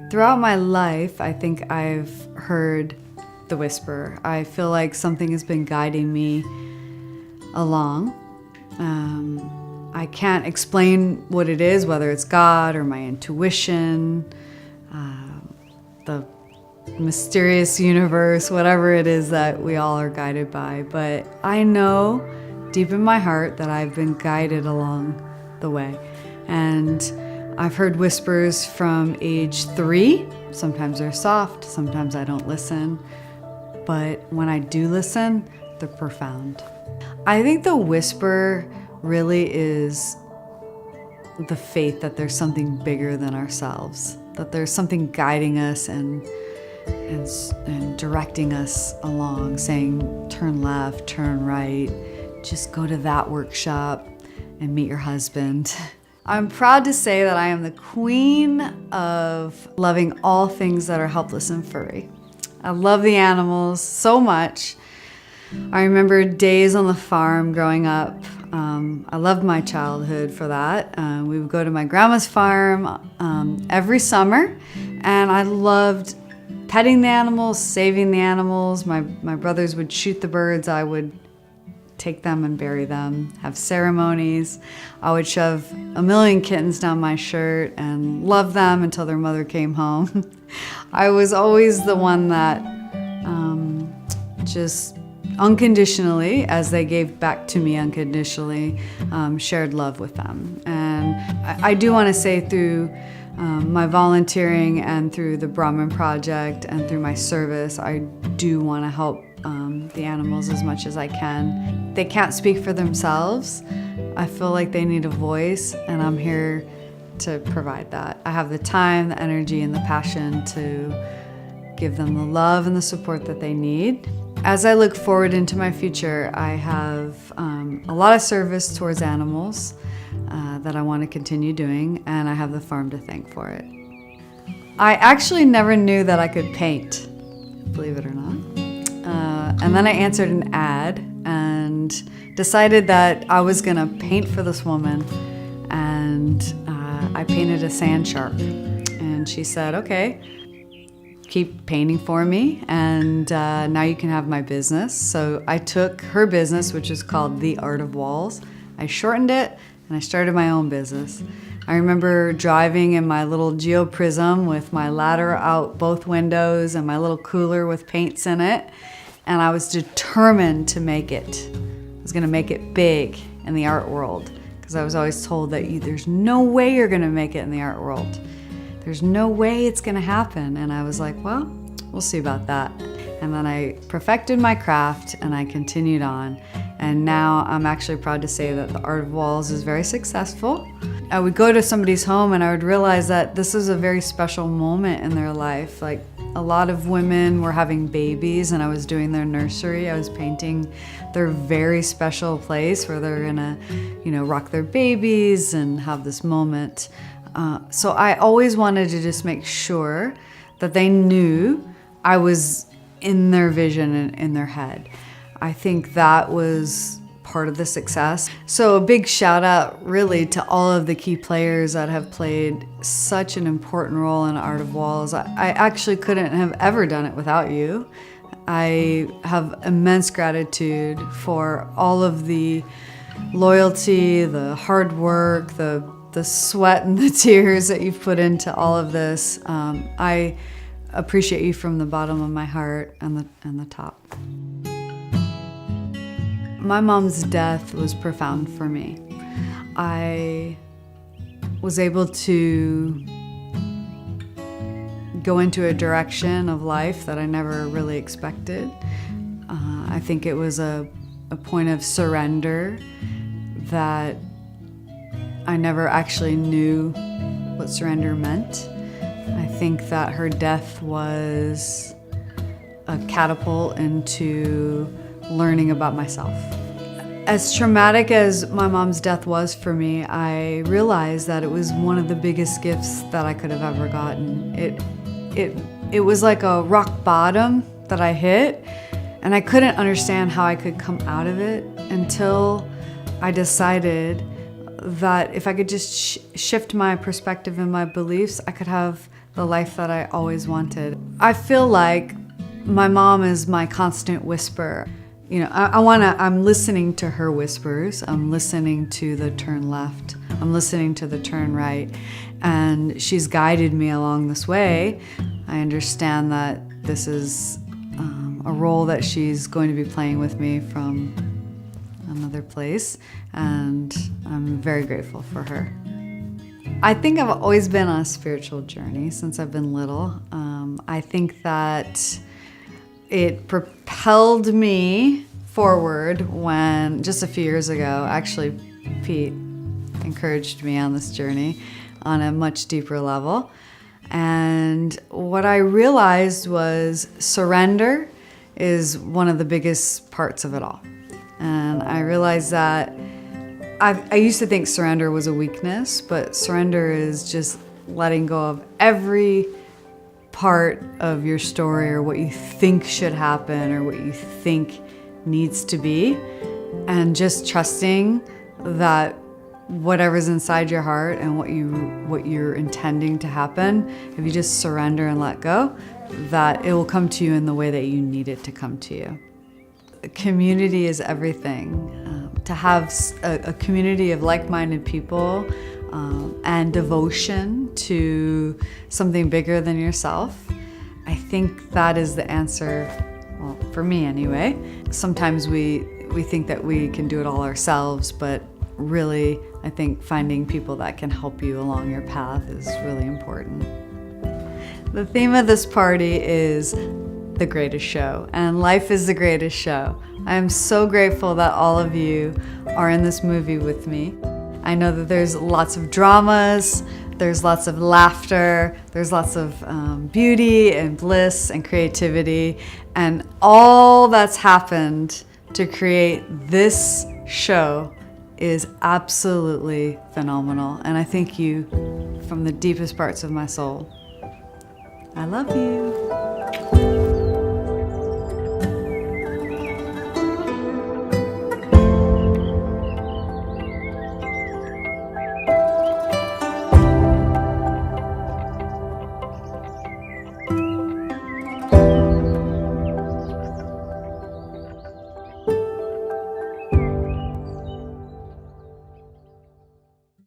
Throughout my life, I think I've heard the whisper. I feel like something has been guiding me along. I can't explain what it is, whether it's God or my intuition, the mysterious universe, whatever it is that we all are guided by. But I know deep in my heart that I've been guided along the way. And I've heard whispers from age 3. Sometimes they're soft, sometimes I don't listen. But when I do listen, they're profound. I think the whisper really is the faith that there's something bigger than ourselves, that there's something guiding us and directing us along, saying, turn left, turn right, just go to that workshop and meet your husband. I'm proud to say that I am the queen of loving all things that are helpless and furry. I love the animals so much. I remember days on the farm growing up. I loved my childhood for that. We would go to my grandma's farm every summer, and I loved petting the animals, saving the animals. My brothers would shoot the birds. I would take them and bury them, have ceremonies. I would shove a million kittens down my shirt and love them until their mother came home. I was always the one that just unconditionally, as they gave back to me unconditionally, shared love with them. And I do want to say through my volunteering and through the Brahman Project and through my service, I do want to help the animals as much as I can. They can't speak for themselves. I feel like they need a voice, and I'm here to provide that. I have the time, the energy, and the passion to give them the love and the support that they need. As I look forward into my future, I have a lot of service towards animals that I want to continue doing, and I have the farm to thank for it. I actually never knew that I could paint, believe it or not. And then I answered an ad and decided that I was gonna paint for this woman, and I painted a sand shark. And she said, okay, keep painting for me, and now you can have my business. So I took her business, which is called The Art of Walls. I shortened it, and I started my own business. I remember driving in my little geoprism with my ladder out both windows and my little cooler with paints in it, and I was determined to make it. I was gonna make it big in the art world, because I was always told that there's no way you're gonna make it in the art world. There's no way it's gonna happen. And I was like, well, we'll see about that. And then I perfected my craft and I continued on. And now I'm actually proud to say that the Art of Walls is very successful. I would go to somebody's home and I would realize that this is a very special moment in their life. Like, a lot of women were having babies and I was doing their nursery. I was painting their very special place where they're gonna, rock their babies and have this moment. So I always wanted to just make sure that they knew I was in their vision and in their head. I think that was part of the success. So a big shout out really to all of the key players that have played such an important role in Art of Walls. I actually couldn't have ever done it without you. I have immense gratitude for all of the loyalty, the hard work, the sweat and the tears that you've put into all of this. I appreciate you from the bottom of my heart and the top. My mom's death was profound for me. I was able to go into a direction of life that I never really expected. I think it was a point of surrender that I never actually knew what surrender meant. I think that her death was a catapult into learning about myself. As traumatic as my mom's death was for me, I realized that it was one of the biggest gifts that I could have ever gotten. It was like a rock bottom that I hit, and I couldn't understand how I could come out of it until I decided that if I could just shift my perspective and my beliefs, I could have the life that I always wanted. I feel like my mom is my constant whisper. You know, I'm listening to her whispers. I'm listening to the turn left. I'm listening to the turn right. And she's guided me along this way. I understand that this is a role that she's going to be playing with me from another place. And I'm very grateful for her. I think I've always been on a spiritual journey since I've been little. I think that it propelled me forward when, just a few years ago, actually Pete encouraged me on this journey on a much deeper level. And what I realized was surrender is one of the biggest parts of it all. And I realized that I used to think surrender was a weakness, but surrender is just letting go of every part of your story or what you think should happen or what you think needs to be, and just trusting that whatever's inside your heart and what you're intending to happen, if you just surrender and let go, that it will come to you in the way that you need it to come to you. Community is everything. To have a community of like-minded people and devotion to something bigger than yourself, I think that is the answer, well, for me anyway. Sometimes we think that we can do it all ourselves, but really, I think finding people that can help you along your path is really important. The theme of this party is the greatest show, and life is the greatest show. I am so grateful that all of you are in this movie with me. I know that there's lots of dramas, there's lots of laughter, there's lots of beauty and bliss and creativity, and all that's happened to create this show is absolutely phenomenal. And I thank you from the deepest parts of my soul. I love you.